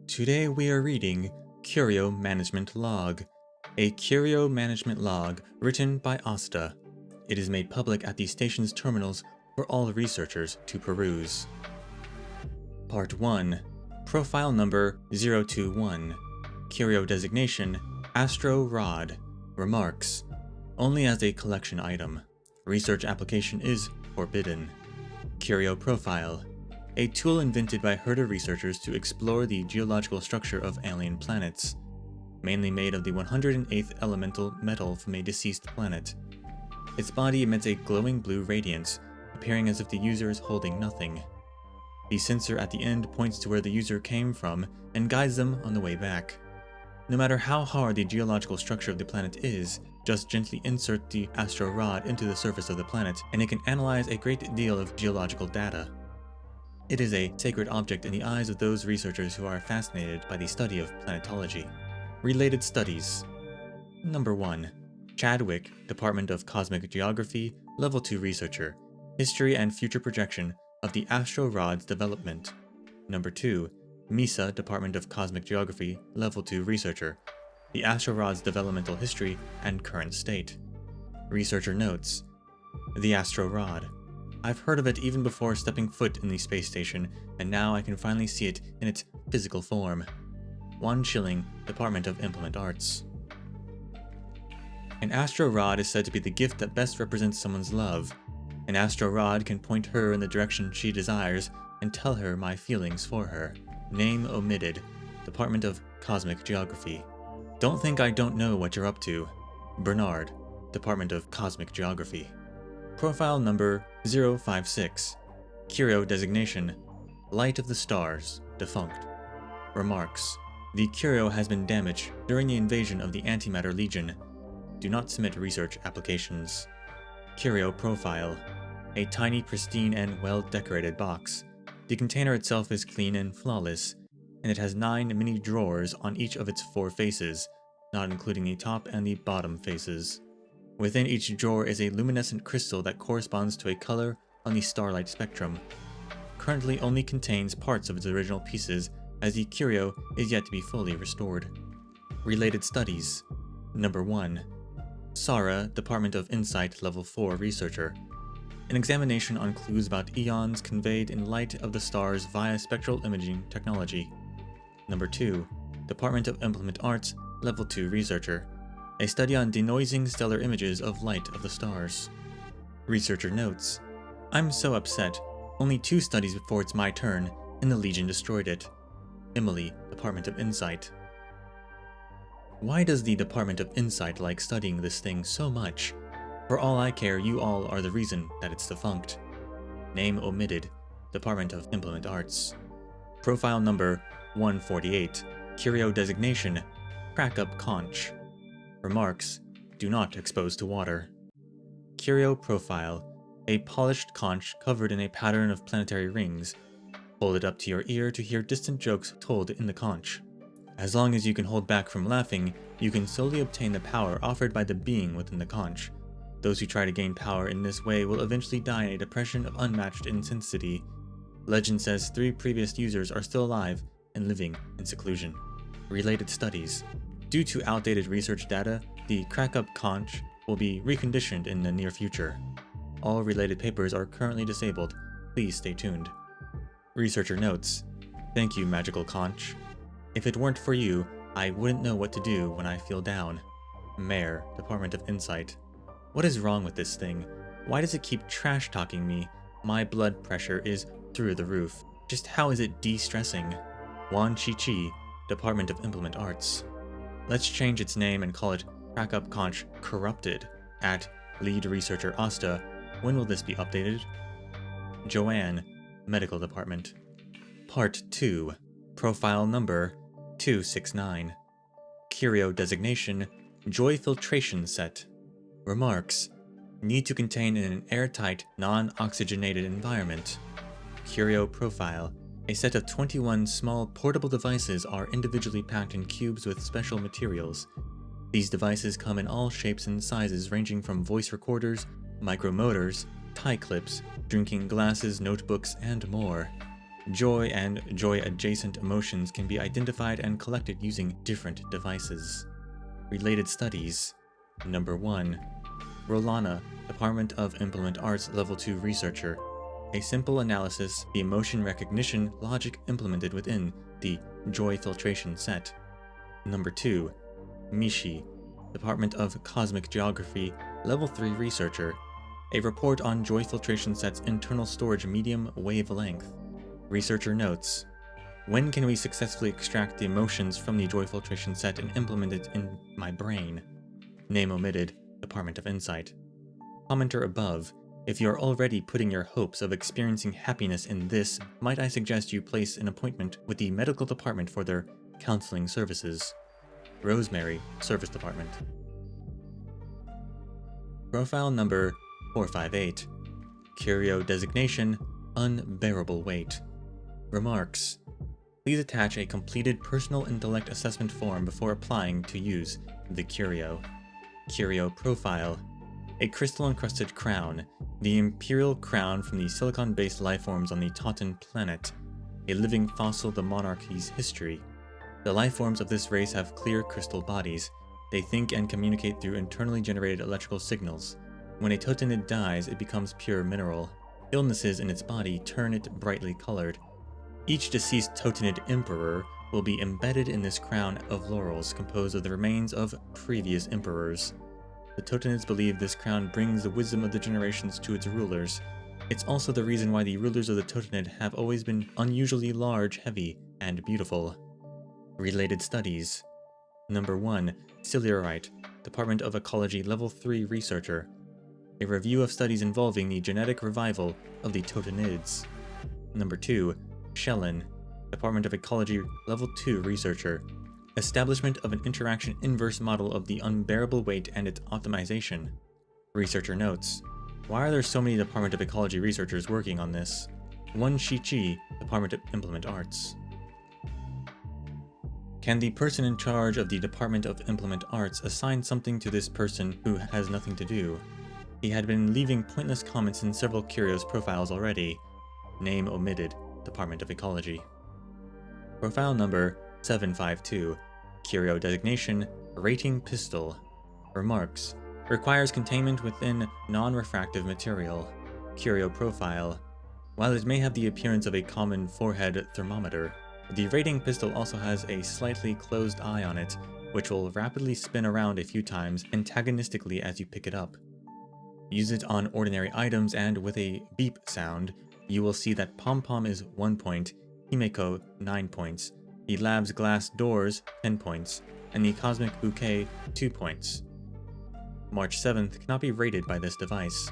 Today we are reading Curio Management Log, a Curio Management Log written by Asta. It is made public at the station's terminals for all researchers to peruse. Part 1. Profile Number 021. Curio Designation Astro Rod. Remarks: only as a collection item. Research application is forbidden. Curio Profile: a tool invented by Herder researchers to explore the geological structure of alien planets, mainly made of the 108th elemental metal from a deceased planet. Its body emits a glowing blue radiance, appearing as if the user is holding nothing. The sensor at the end points to where the user came from and guides them on the way back. No matter how hard the geological structure of the planet is, just gently insert the astro rod into the surface of the planet and it can analyze a great deal of geological data. It is a sacred object in the eyes of those researchers who are fascinated by the study of planetology. Related studies. Number 1. Chadwick, Department of Cosmic Geography, Level 2 Researcher. History and future projection of the astro rod's development. Number 2. Misc, Department of Cosmic Geography, Level 2 Researcher. The astro rod's developmental history and current state. Researcher notes: the astro rod. I've heard of it even before stepping foot in the space station, and now I can finally see it in its physical form. Juan Schilling, Department of Implement Arts. An astro rod is said to be the gift that best represents someone's love. An astro rod can point her in the direction she desires and tell her my feelings for her. Name omitted. Department of Cosmic Geography. Don't think I don't know what you're up to. Bernard, Department of Cosmic Geography. Profile Number 056. Curio Designation Light of the Stars, Defunct. Remarks: the Curio has been damaged during the invasion of the Antimatter Legion. Do not submit research applications. Curio Profile: a tiny, pristine, and well-decorated box. The container itself is clean and flawless, and it has 9 mini drawers on each of its 4 faces, not including the top and the bottom faces. Within each drawer is a luminescent crystal that corresponds to a color on the starlight spectrum. Currently only contains parts of its original pieces, as the Curio is yet to be fully restored. Related studies. Number 1. Sara, Department of Insight Level 4 Researcher. An examination on clues about eons conveyed in light of the stars via spectral imaging technology. Number 2. Department of Implement Arts Level 2 Researcher. A study on denoising stellar images of light of the stars. Researcher notes: I'm so upset. Only 2 studies before it's my turn, and the Legion destroyed it. Emily, Department of Insight. Why does the Department of Insight like studying this thing so much? For all I care, you all are the reason that it's defunct. Name omitted. Department of Implement Arts. Profile Number 148. Curio Designation Crack-up Conch. Remarks: do not expose to water. Curio Profile: a polished conch covered in a pattern of planetary rings. Hold it up to your ear to hear distant jokes told in the conch. As long as you can hold back from laughing, you can slowly obtain the power offered by the being within the conch. Those who try to gain power in this way will eventually die in a depression of unmatched intensity. Legend says 3 previous users are still alive and living in seclusion. Related studies. Due to outdated research data, the crack-up conch will be reconditioned in the near future. All related papers are currently disabled. Please stay tuned. Researcher notes: thank you, magical conch. If it weren't for you, I wouldn't know what to do when I feel down. Mayor, Department of Insight. What is wrong with this thing? Why does it keep trash-talking me? My blood pressure is through the roof. Just how is it de-stressing? Wan Chi-Chi, Department of Implement Arts. Let's change its name and call it Crack-up Conch Corrupted. At Lead Researcher Asta. When will this be updated? Joanne, Medical Department. Part 2. Profile Number 269. Curio Designation Joy Filtration Set. Remarks: need to contain in an airtight, non-oxygenated environment. Curio Profile: a set of 21 small portable devices are individually packed in cubes with special materials. These devices come in all shapes and sizes ranging from voice recorders, micromotors, tie clips, drinking glasses, notebooks, and more. Joy and joy-adjacent emotions can be identified and collected using different devices. Related studies. Number 1. Rolana, Department of Implement Arts Level 2 Researcher. A simple analysis, the emotion recognition logic implemented within the joy filtration set. Number 2. Misc, Department of Cosmic Geography Level 3 Researcher. A report on joy filtration set's internal storage medium wavelength. Researcher notes: when can we successfully extract the emotions from the joy filtration set and implement it in my brain? Name omitted, Department of Insight. Commenter above: if you are already putting your hopes of experiencing happiness in this, might I suggest you place an appointment with the medical department for their counseling services. Rosemary, Service Department. Profile number 458. Curio designation, unbearable weight. Remarks: please attach a completed personal intellect assessment form before applying to use the Curio. Curio profile: a crystal-encrusted crown, the imperial crown from the silicon-based lifeforms on the Totten planet, a living fossil of the monarchy's history. The lifeforms of this race have clear crystal bodies. They think and communicate through internally generated electrical signals. When a Totenid dies, it becomes pure mineral. Illnesses in its body turn it brightly colored. Each deceased Totenid emperor will be embedded in this crown of laurels composed of the remains of previous emperors. The Totenids believe this crown brings the wisdom of the generations to its rulers. It's also the reason why the rulers of the Totenid have always been unusually large, heavy, and beautiful. Related studies. Number 1. Ciliarite, Department of Ecology Level 3 Researcher. A review of studies involving the genetic revival of the Totenids. Number 2. Shellin, Department of Ecology Level 2 Researcher. Establishment of an interaction inverse model of the unbearable weight and its optimization. Researcher notes: why are there so many Department of Ecology researchers working on this? One Shichi, Department of Implement Arts. Can the person in charge of the Department of Implement Arts assign something to this person who has nothing to do? He had been leaving pointless comments in several Curios profiles already. Name omitted, Department of Ecology. Profile number 752. Curio designation, Rating Pistol. Remarks: requires containment within non-refractive material. Curio profile: while it may have the appearance of a common forehead thermometer, the rating pistol also has a slightly closed eye on it, which will rapidly spin around a few times antagonistically as you pick it up. Use it on ordinary items and with a beep sound, you will see that Pom-Pom is 1 point, Himeko 9 points, the lab's glass doors 10 points, and the cosmic bouquet 2 points. March 7th cannot be rated by this device.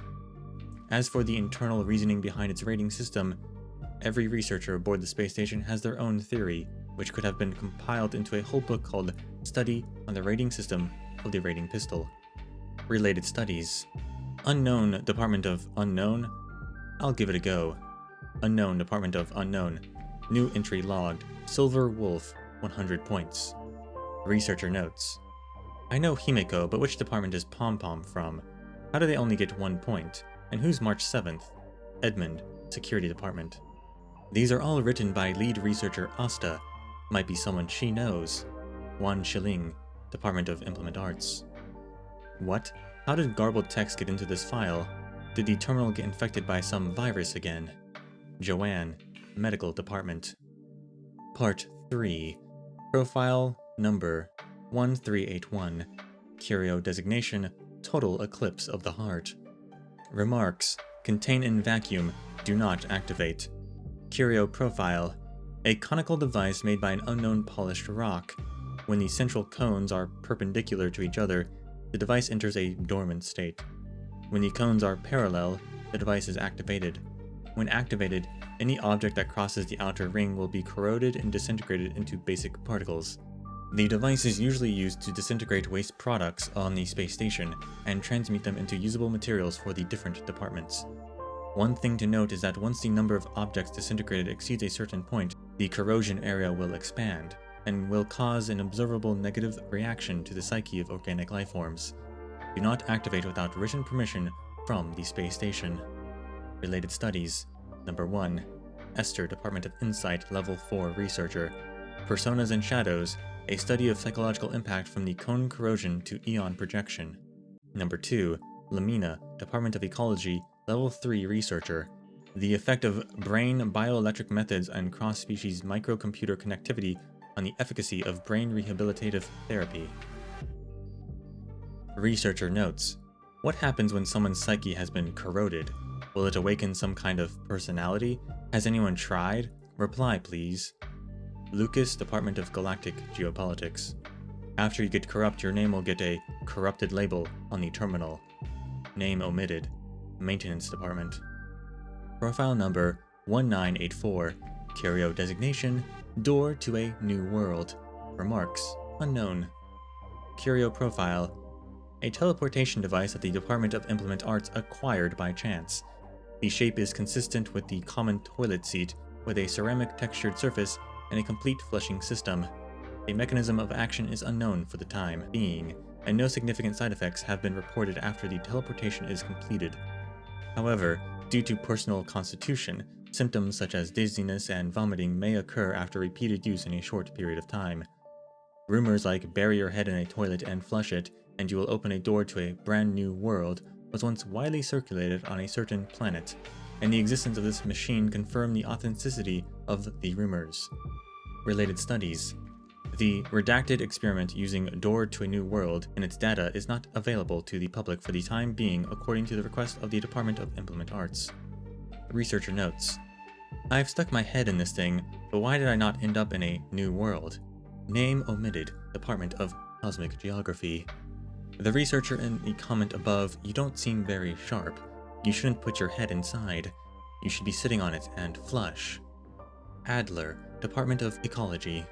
As for the internal reasoning behind its rating system, every researcher aboard the space station has their own theory, which could have been compiled into a whole book called Study on the Rating System of the Rating Pistol. Related studies. Unknown Department of Unknown? I'll give it a go. Unknown Department of Unknown. New entry logged. Silver Wolf, 100 points. Researcher notes: I know Himeko, but which department is Pom-Pom from? How do they only get 1 point? And who's March 7th? Edmund, Security Department. These are all written by lead researcher Asta. Might be someone she knows. Wan Shiling, Department of Implement Arts. What? How did garbled text get into this file? Did the terminal get infected by some virus again? Joanne, Medical Department. Part 3. Profile number 1381. Curio designation, Total Eclipse of the Heart. Remarks: contain in vacuum, do not activate. Curio profile: a conical device made by an unknown polished rock. When the central cones are perpendicular to each other, the device enters a dormant state. When the cones are parallel, the device is activated. When activated, any object that crosses the outer ring will be corroded and disintegrated into basic particles. The device is usually used to disintegrate waste products on the space station and transmute them into usable materials for the different departments. One thing to note is that once the number of objects disintegrated exceeds a certain point, the corrosion area will expand, and will cause an observable negative reaction to the psyche of organic lifeforms. Do not activate without written permission from the space station. Related studies. Number 1. Esther, Department of Insight, Level 4 researcher. Personas and Shadows, a study of psychological impact from the cone corrosion to eon projection. Number 2, Lamina, Department of Ecology, Level 3 researcher. The effect of brain bioelectric methods and cross-species microcomputer connectivity on the efficacy of brain rehabilitative therapy. Researcher notes, what happens when someone's psyche has been corroded? Will it awaken some kind of personality? Has anyone tried? Reply, please. Lucas, Department of Galactic Geopolitics. After you get corrupt, your name will get a corrupted label on the terminal. Name omitted. Maintenance Department. Profile number 1984. Curio designation, door to a new world. Remarks, unknown. Curio profile, a teleportation device that the Department of Implement Arts acquired by chance. The shape is consistent with the common toilet seat, with a ceramic textured surface and a complete flushing system. A mechanism of action is unknown for the time being, and no significant side effects have been reported after the teleportation is completed. However, due to personal constitution, symptoms such as dizziness and vomiting may occur after repeated use in a short period of time. Rumors like bury your head in a toilet and flush it, and you will open a door to a brand new world was once widely circulated on a certain planet, and the existence of this machine confirmed the authenticity of the rumors. Related studies. The redacted experiment using Door to a New World and its data is not available to the public for the time being according to the request of the Department of Implement Arts. Researcher notes, I've stuck my head in this thing, but why did I not end up in a new world? Name omitted, Department of Cosmic Geography. The researcher in the comment above, you don't seem very sharp. You shouldn't put your head inside. You should be sitting on it and flush. Adler, Department of Ecology.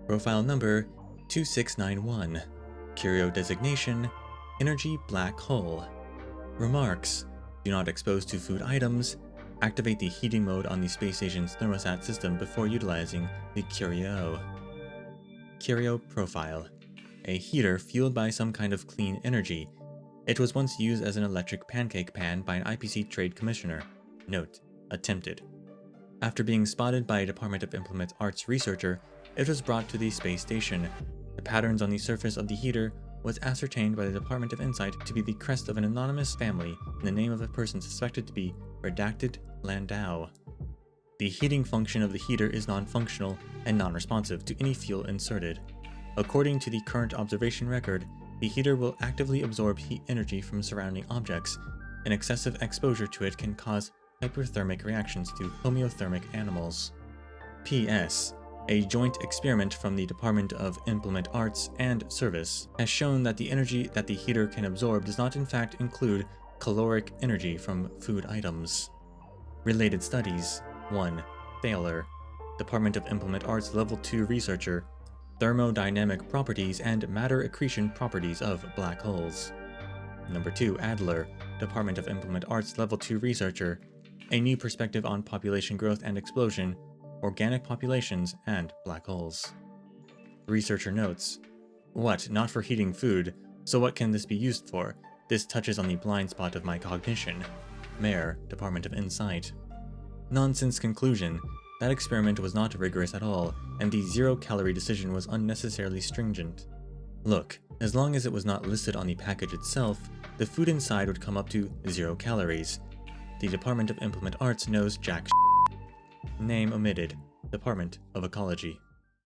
Profile number 2691. Curio designation, Energy Black Hole. Remarks, do not expose to food items. Activate the heating mode on the space station's thermostat system before utilizing the Curio. Curio profile, a heater fueled by some kind of clean energy. It was once used as an electric pancake pan by an IPC trade commissioner. Note, attempted. After being spotted by a Department of Implement Arts researcher, it was brought to the space station. The patterns on the surface of the heater was ascertained by the Department of Insight to be the crest of an anonymous family and the name of a person suspected to be Redacted Landau. The heating function of the heater is non-functional and non-responsive to any fuel inserted. According to the current observation record, the heater will actively absorb heat energy from surrounding objects, and excessive exposure to it can cause hyperthermic reactions to homeothermic animals. P.S. A joint experiment from the Department of Implement Arts and Service has shown that the energy that the heater can absorb does not in fact include caloric energy from food items. Related studies. 1. Thaler, Department of Implement Arts Level 2 researcher. Thermodynamic properties and matter accretion properties of black holes. Number 2. Adler, Department of Implement Arts Level 2 researcher. A new perspective on population growth and explosion, organic populations, and black holes. Researcher notes, what, not for heating food, so what can this be used for? This touches on the blind spot of my cognition. Mayor, Department of Insight. Nonsense conclusion. That experiment was not rigorous at all, and the zero-calorie decision was unnecessarily stringent. Look, as long as it was not listed on the package itself, the food inside would come up to 0 calories. The Department of Implement Arts knows jack shit. Name omitted. Department of Ecology.